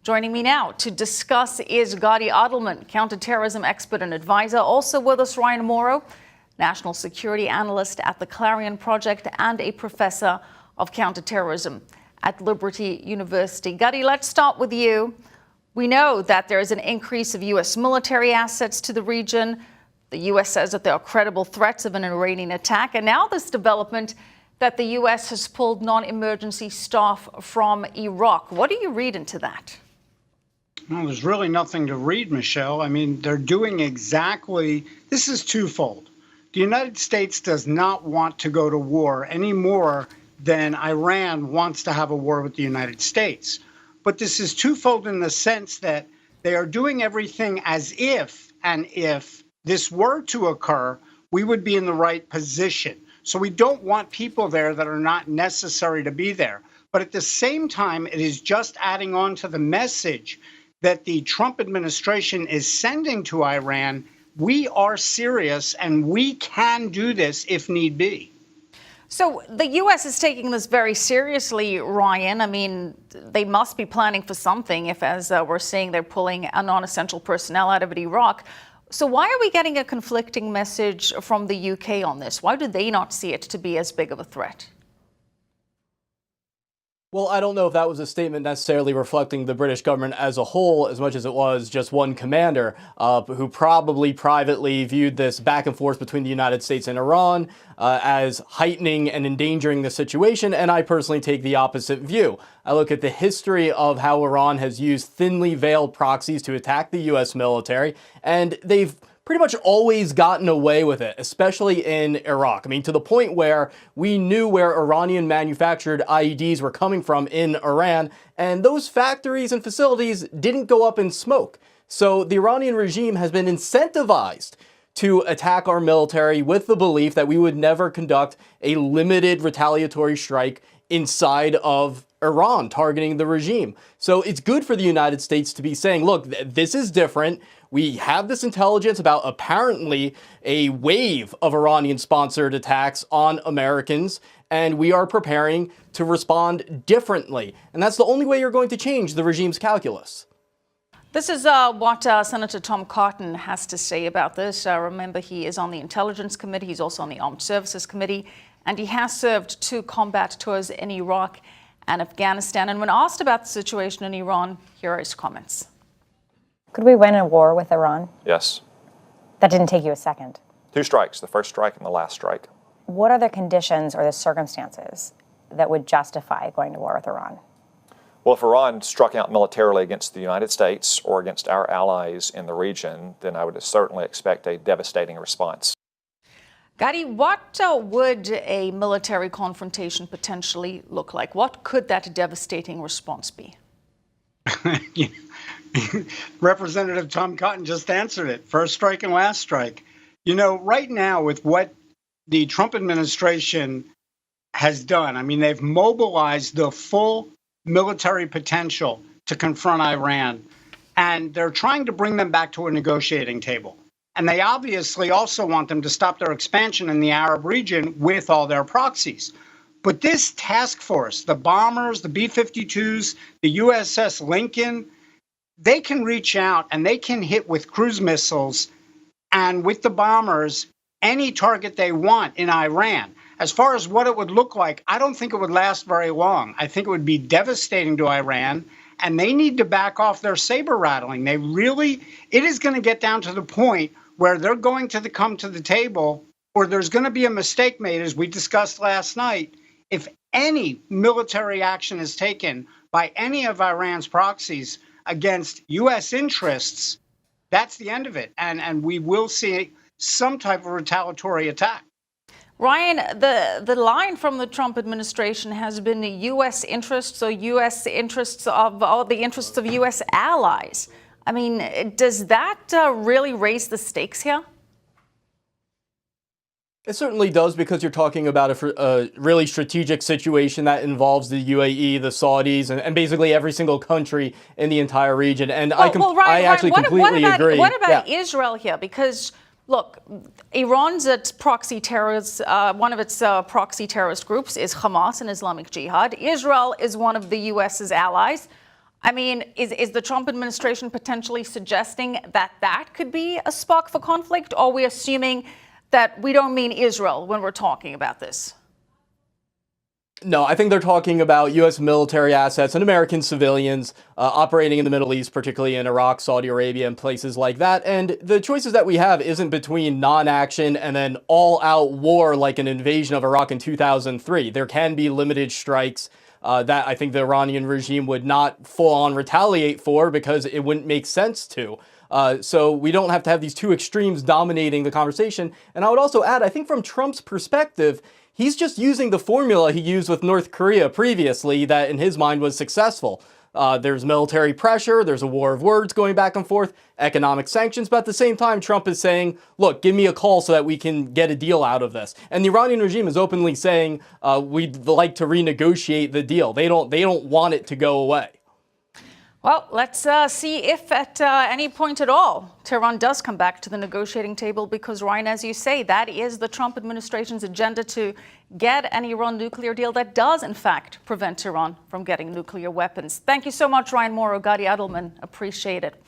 Joining me now to discuss is Gadi Adelman, counterterrorism expert and advisor. Also with us, Ryan Mauro, national security analyst at the Clarion project and a professor of counterterrorism at Liberty University. Gadi, let's start with you. We know that there is an increase of U.S. military assets to the region. The U.S. says that there are credible threats of an Iranian attack. And now this development that the U.S. has pulled non-emergency staff from Iraq. What do you read into that? Well, there's really nothing to read, Michelle. I mean, they're doing exactly, this is twofold. The United States does not want to go to war any more than Iran wants to have a war with the United States. But this is twofold in the sense that they are doing everything as if, and if this were to occur, we would be in the right position. So we don't want people there that are not necessary to be there. But at the same time, it is just adding on to the message that the Trump administration is sending to Iran. We are serious and we can do this if need be. So the U.S. is taking this very seriously, Ryan. I mean, they must be planning for something if, as we're seeing, they're pulling non-essential personnel out of Iraq. So why are we getting a conflicting message from the U.K. on this? Why do they not see it to be as big of a threat? Well, I don't know if that was a statement necessarily reflecting the British government as a whole, as much as it was just one commander who probably privately viewed this back and forth between the United States and Iran as heightening and endangering the situation. And I personally take the opposite view. I look at the history of how Iran has used thinly veiled proxies to attack the U.S. military, and they've pretty much always gotten away with it, especially in Iraq. I mean, to the point where we knew where Iranian manufactured IEDs were coming from in Iran, and those factories and facilities didn't go up in smoke. So the Iranian regime has been incentivized to attack our military with the belief that we would never conduct a limited retaliatory strike inside of Iran, targeting the regime. So it's good for the United States to be saying, look, this is different. We have this intelligence about apparently a wave of Iranian-sponsored attacks on Americans, and we are preparing to respond differently. And that's the only way you're going to change the regime's calculus. This is what Senator Tom Cotton has to say about this. Remember, he is on the Intelligence Committee. He's also on the Armed Services Committee, and he has served 2 combat tours in Iraq and Afghanistan. And when asked about the situation in Iran, here are his comments. Could we win a war with Iran? Yes. That didn't take you a second. 2 strikes, the first strike and the last strike. What are the conditions or the circumstances that would justify going to war with Iran? Well, if Iran struck out militarily against the United States or against our allies in the region, then I would certainly expect a devastating response. Gadi, what would a military confrontation potentially look like? What could that devastating response be? Representative Tom Cotton just answered it. First strike and last strike. You know, right now with what the Trump administration has done, I mean, they've mobilized the full military potential to confront Iran, and they're trying to bring them back to a negotiating table. And they obviously also want them to stop their expansion in the Arab region with all their proxies. But this task force, the bombers, the B-52s, the USS Lincoln, they can reach out and they can hit with cruise missiles and with the bombers any target they want in Iran. As far as what it would look like, I don't think it would last very long. I think it would be devastating to Iran, and they need to back off their saber rattling. It is going to get down to the point where they're going to come to the table, or there's going to be a mistake made, as we discussed last night. If any military action is taken by any of Iran's proxies against U.S. interests, that's the end of it. And we will see some type of retaliatory attack. Ryan, the line from the Trump administration has been the U.S. interests or U.S. interests of all the interests of U.S. allies. I mean, does that really raise the stakes here? It certainly does, because you're talking about a really strategic situation that involves the UAE, the Saudis, and basically every single country in the entire region. And I actually completely agree. What about Israel here? Because, look, Iran's proxy terrorists, one of its proxy terrorist groups is Hamas and Islamic Jihad. Israel is one of the U.S.'s allies. I mean, is the Trump administration potentially suggesting that that could be a spark for conflict? Or are we assuming that we don't mean Israel when we're talking about this? No, I think they're talking about U.S. military assets and American civilians operating in the Middle East, particularly in Iraq, Saudi Arabia, and places like that. And the choices that we have isn't between non-action and then all-out war like an invasion of Iraq in 2003. There can be limited strikes that I think the Iranian regime would not full-on retaliate for because it wouldn't make sense to. So we don't have to have these two extremes dominating the conversation. And I would also add, I think from Trump's perspective, he's just using the formula he used with North Korea previously that in his mind was successful. There's military pressure, there's a war of words going back and forth, economic sanctions, but at the same time, Trump is saying, look, give me a call so that we can get a deal out of this. And the Iranian regime is openly saying, we'd like to renegotiate the deal. They don't want it to go away. Well, let's see if at any point at all Tehran does come back to the negotiating table, because, Ryan, as you say, that is the Trump administration's agenda, to get an Iran nuclear deal that does, in fact, prevent Iran from getting nuclear weapons. Thank you so much, Ryan Mauro, Gadi Adelman. Appreciate it.